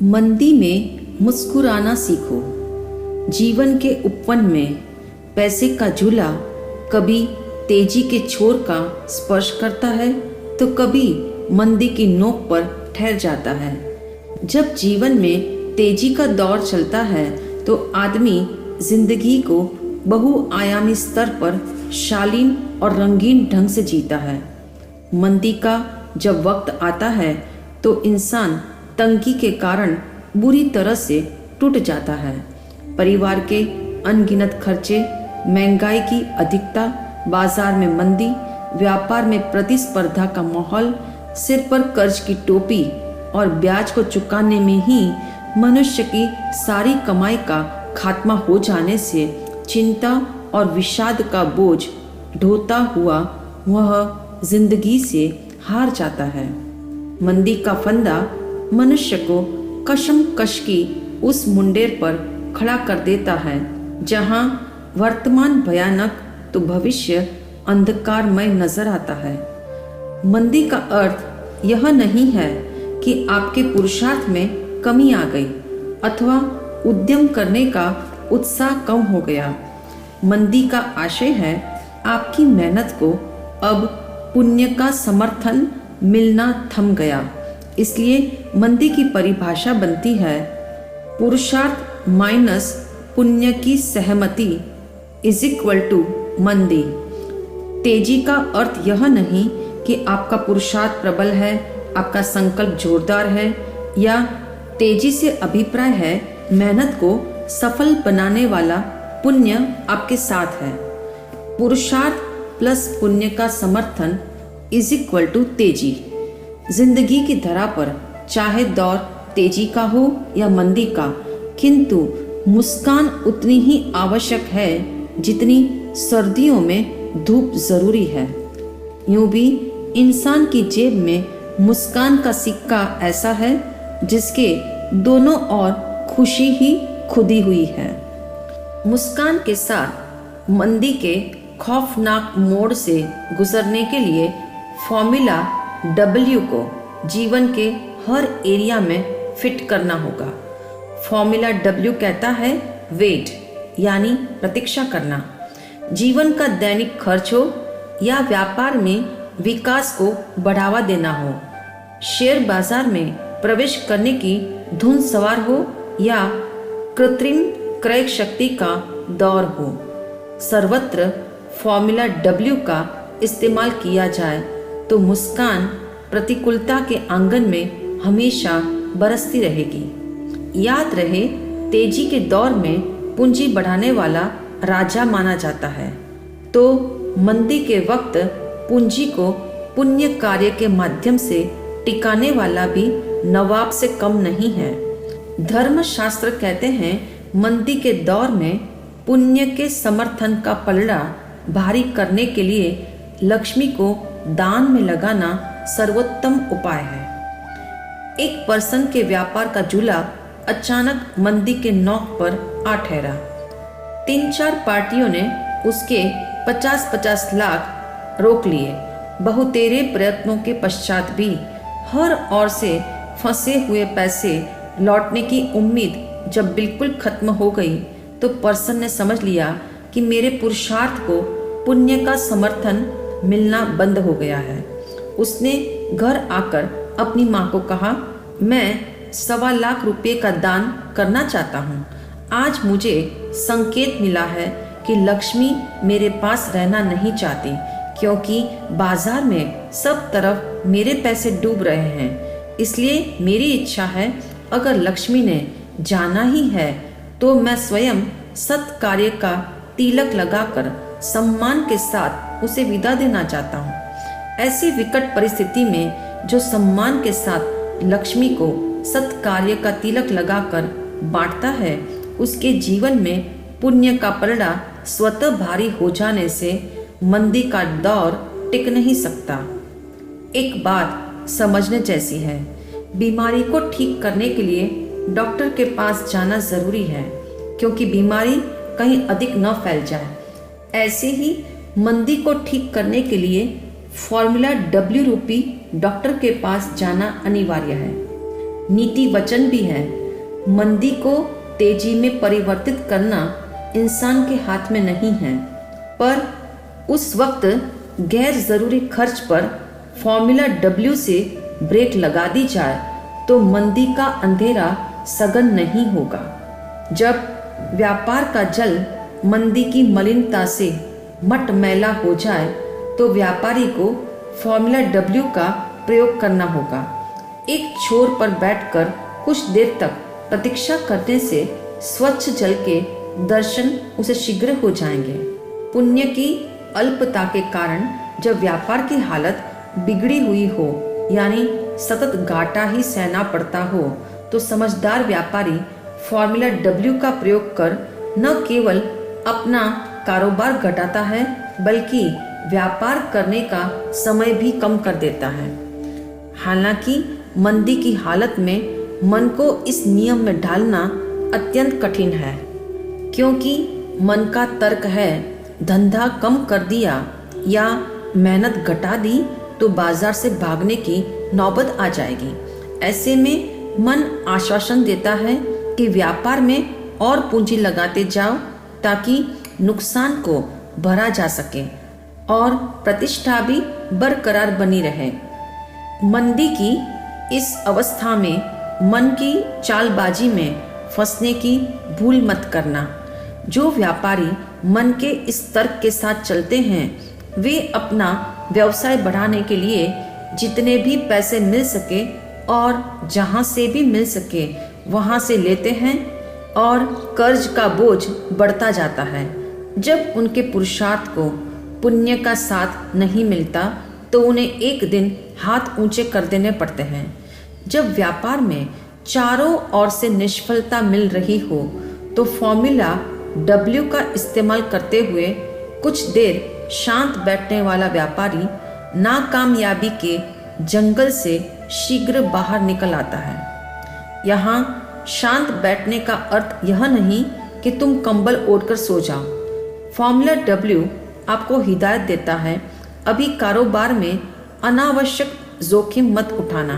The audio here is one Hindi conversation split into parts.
मंदी में मुस्कुराना सीखो। जीवन के उपवन में पैसे का झूला कभी तेजी के छोर का स्पर्श करता है तो कभी मंदी की नोक पर ठहर जाता है। जब जीवन में तेजी का दौर चलता है तो आदमी जिंदगी को बहुआयामी स्तर पर शालीन और रंगीन ढंग से जीता है। मंदी का जब वक्त आता है तो इंसान तंगी के कारण बुरी तरह से टूट जाता है। परिवार के अनगिनत खर्चे, महंगाई की अधिकता, बाजार में मंदी, व्यापार में प्रतिस्पर्धा का माहौल, सिर पर कर्ज की टोपी और ब्याज को चुकाने में ही मनुष्य की सारी कमाई का खात्मा हो जाने से चिंता और विषाद का बोझ ढोता हुआ वह जिंदगी से हार जाता है। मंदी का फंदा मनुष्य को कशमकश की उस मुंडेर पर खड़ा कर देता है जहां वर्तमान भयानक तो भविष्य अंधकारमय नजर आता है। मंदी का अर्थ यह नहीं है कि आपके पुरुषार्थ में कमी आ गई अथवा उद्यम करने का उत्साह कम हो गया। मंदी का आशय है आपकी मेहनत को अब पुण्य का समर्थन मिलना थम गया। इसलिए मंदी की परिभाषा बनती है पुरुषार्थ माइनस पुण्य की सहमति इज इक्वल टू मंदी। तेजी का अर्थ यह नहीं कि आपका पुरुषार्थ प्रबल है, आपका संकल्प जोरदार है या तेजी से अभिप्राय है मेहनत को सफल बनाने वाला पुण्य आपके साथ है। पुरुषार्थ प्लस पुण्य का समर्थन इज इक्वल टू तेजी। जिंदगी की धरा पर चाहे दौर तेजी का हो या मंदी का, किंतु मुस्कान उतनी ही आवश्यक है जितनी सर्दियों में धूप जरूरी है। यूं भी इंसान की जेब में मुस्कान का सिक्का ऐसा है जिसके दोनों ओर खुशी ही खुदी हुई है। मुस्कान के साथ मंदी के खौफनाक मोड़ से गुजरने के लिए फॉर्मूला W को जीवन के हर एरिया में फिट करना होगा। फॉर्मूला W कहता है वेट यानी प्रतीक्षा करना। जीवन का दैनिक खर्च हो या व्यापार में विकास को बढ़ावा देना हो, शेयर बाजार में प्रवेश करने की धुन सवार हो या कृत्रिम क्रय शक्ति का दौर हो, सर्वत्र फॉर्मूला W का इस्तेमाल किया जाए तो मुस्कान प्रतिकूलता के आंगन में हमेशा बरसती रहेगी। याद रहे, तेजी के दौर में पूंजी बढ़ाने वाला राजा माना जाता है, तो मंदी के वक्त पूंजी को पुण्य कार्य के माध्यम से टिकाने वाला भी नवाब से कम नहीं है। धर्मशास्त्र कहते हैं मंदी के दौर में पुण्य के समर्थन का पलड़ा भारी करने के लिए लक्ष्मी को दान में लगाना सर्वोत्तम उपाय है। एक पर्सन के व्यापार का झूला अचानक मंदी के नोक पर आ ठहरा। 3-4 पार्टियों ने उसके 50-50 लाख रोक लिए। बहुतेरे प्रयत्नों के पश्चात भी हर ओर से फंसे हुए पैसे लौटने की उम्मीद जब बिल्कुल खत्म हो गई तो पर्सन ने समझ लिया कि मेरे पुरुषार्थ को पुण्य का समर्थन मिलना बंद हो गया है। उसने घर आकर अपनी माँ को कहा, मैं 1.25 लाख रुपए का दान करना चाहता हूँ। आज मुझे संकेत मिला है कि लक्ष्मी मेरे पास रहना नहीं चाहती, क्योंकि बाजार में सब तरफ मेरे पैसे डूब रहे हैं। इसलिए मेरी इच्छा है, अगर लक्ष्मी ने जाना ही है तो मैं स्वयं सत्कार्य का तिलक लगाकर सम्मान के साथ उसे विदा देना चाहता हूँ। ऐसी विकट परिस्थिति में जो सम्मान के साथ लक्ष्मी को सत्कार्य का तिलक लगाकर बांटता है, उसके जीवन में पुण्य का पलड़ा स्वतः भारी हो जाने से मंदी का दौर टिक नहीं सकता। एक बात समझने जैसी है, बीमारी को ठीक करने के लिए डॉक्टर के पास जाना जरूरी है, क्योंकि बीमारी कहीं अधिक न फैल जाए। ऐसे ही मंदी को ठीक करने के लिए फॉर्मूला W रूपी डॉक्टर के पास जाना अनिवार्य है। नीति वचन भी है। मंदी को तेजी में परिवर्तित करना इंसान के हाथ में नहीं है, पर उस वक्त गैर जरूरी खर्च पर फॉर्मूला W से ब्रेक लगा दी जाए तो मंदी का अंधेरा सघन नहीं होगा। जब व्यापार का जल मंदी की मलिनता से मटमैला हो जाए तो व्यापारी को फॉर्मूला W का प्रयोग करना होगा। एक छोर पर बैठकर कुछ देर तक प्रतीक्षा करने से स्वच्छ जल के दर्शन उसे शीघ्र हो जाएंगे। पुण्य की अल्पता के कारण जब व्यापार की हालत बिगड़ी हुई हो, यानी सतत घाटा ही सहना पड़ता हो, तो समझदार व्यापारी फॉर्मूला W का प्रयोग कर न केवल अपना कारोबार घटाता है बल्कि व्यापार करने का समय भी कम कर देता है। हालांकि मंदी की हालत में मन को इस नियम में ढालना अत्यंत कठिन है, क्योंकि मन का तर्क है धंधा कम कर दिया या मेहनत घटा दी तो बाजार से भागने की नौबत आ जाएगी। ऐसे में मन आश्वासन देता है कि व्यापार में और पूंजी लगाते जाओ ताकि नुकसान को भरा जा सके और प्रतिष्ठा भी बरकरार बनी रहे। मंदी की इस अवस्था में मन की चालबाजी में फंसने की भूल मत करना। जो व्यापारी मन के इस तर्क के साथ चलते हैं वे अपना व्यवसाय बढ़ाने के लिए जितने भी पैसे मिल सके और जहां से भी मिल सके वहां से लेते हैं और कर्ज का बोझ बढ़ता जाता है। जब उनके पुरुषार्थ को पुण्य का साथ नहीं मिलता तो उन्हें एक दिन हाथ ऊंचे कर देने पड़ते हैं। जब व्यापार में चारों ओर से निष्फलता मिल रही हो तो फॉर्मूला W का इस्तेमाल करते हुए कुछ देर शांत बैठने वाला व्यापारी नाकामयाबी के जंगल से शीघ्र बाहर निकल आता है। यहाँ शांत बैठने का अर्थ यह नहीं कि तुम कंबल ओढ़कर सो जाओ। फॉर्मूला W आपको हिदायत देता है अभी कारोबार में अनावश्यक जोखिम मत उठाना,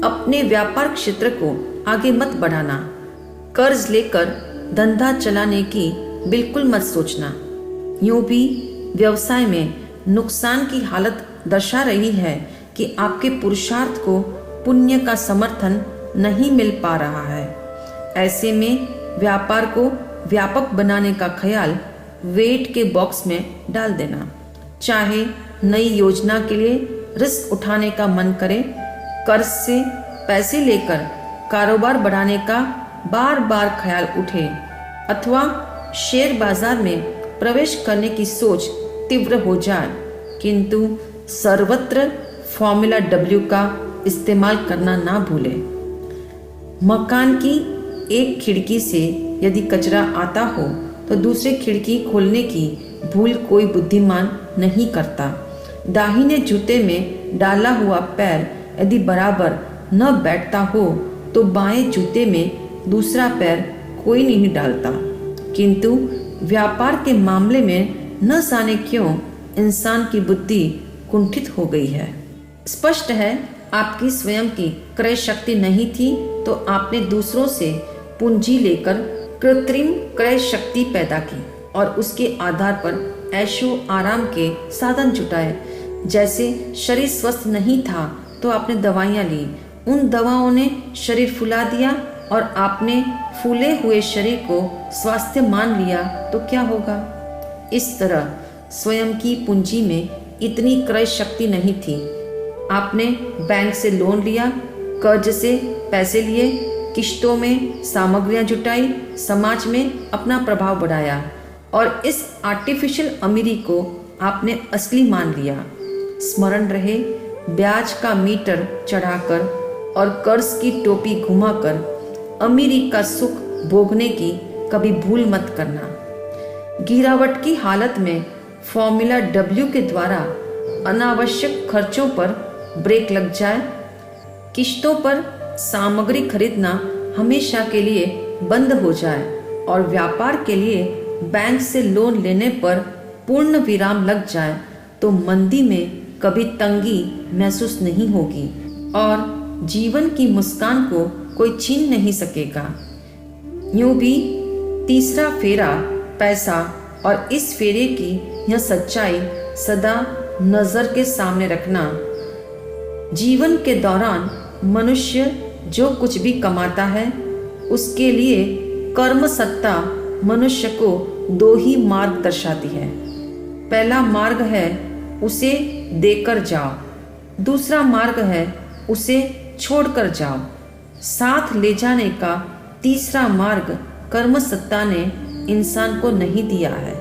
अपने व्यापार क्षेत्र को आगे मत बढ़ाना, कर्ज लेकर धंधा चलाने की बिल्कुल मत सोचना। यूं भी व्यवसाय में नुकसान की हालत दर्शा रही है कि आपके पुरुषार्थ को पुण्य का समर्थन नहीं मिल पा रहा है। ऐसे में व्यापार को व्यापक बनाने का ख्याल वेट के बॉक्स में डाल देना। चाहे नई योजना के लिए रिस्क उठाने का मन करे, कर्ज से पैसे लेकर कारोबार बढ़ाने का बार बार ख्याल उठे अथवा शेयर बाजार में प्रवेश करने की सोच तीव्र हो जाए, किंतु सर्वत्र फॉर्मूला W का इस्तेमाल करना ना भूले। मकान की एक खिड़की से यदि कचरा आता हो तो दूसरी खिड़की खोलने की भूल कोई बुद्धिमान नहीं करता। दाहिने जूते में डाला हुआ पैर यदि बराबर न बैठता हो तो बाएं जूते में दूसरा पैर कोई नहीं डालता। किंतु व्यापार के मामले में न जाने क्यों इंसान की बुद्धि कुंठित हो गई है। स्पष्ट है आपकी स्वयं की क्रय शक्ति नहीं थी तो आपने दूसरों से पूंजी लेकर कृत्रिम क्रय शक्ति पैदा की और उसके आधार पर ऐशो आराम के साधन जुटाए। जैसे शरीर स्वस्थ नहीं था तो आपने दवाइयाँ ली, उन दवाओं ने शरीर फुला दिया और आपने फूले हुए शरीर को स्वास्थ्य मान लिया तो क्या होगा। इस तरह स्वयं की पूंजी में इतनी क्रय शक्ति नहीं थी। आपने बैंक से लोन लिया, कर्ज से पैसे लिए, किश्तों में सामग्रियां जुटाई, समाज में अपना प्रभाव बढ़ाया और इस आर्टिफिशियल अमीरी को आपने असली मान लिया। स्मरण रहे, ब्याज का मीटर चढ़ाकर और कर्ज की टोपी घुमाकर अमीरी का सुख भोगने की कभी भूल मत करना। गिरावट की हालत में फॉर्मूला W के द्वारा अनावश्यक खर्चों पर ब्रेक लग जाए, किश्तों पर सामग्री खरीदना हमेशा के लिए बंद हो जाए और व्यापार के लिए बैंक से लोन लेने पर पूर्ण विराम लग जाए तो मंदी में कभी तंगी महसूस नहीं होगी और जीवन की मुस्कान को कोई छीन नहीं सकेगा। यूं भी तीसरा फेरा पैसा और इस फेरे की यह सच्चाई सदा नज़र के सामने रखना। जीवन के दौरान मनुष्य जो कुछ भी कमाता है उसके लिए कर्म सत्ता मनुष्य को दो ही मार्ग दर्शाती है। पहला मार्ग है उसे देकर जाओ, दूसरा मार्ग है उसे छोड़कर जाओ। साथ ले जाने का तीसरा मार्ग कर्म सत्ता ने इंसान को नहीं दिया है।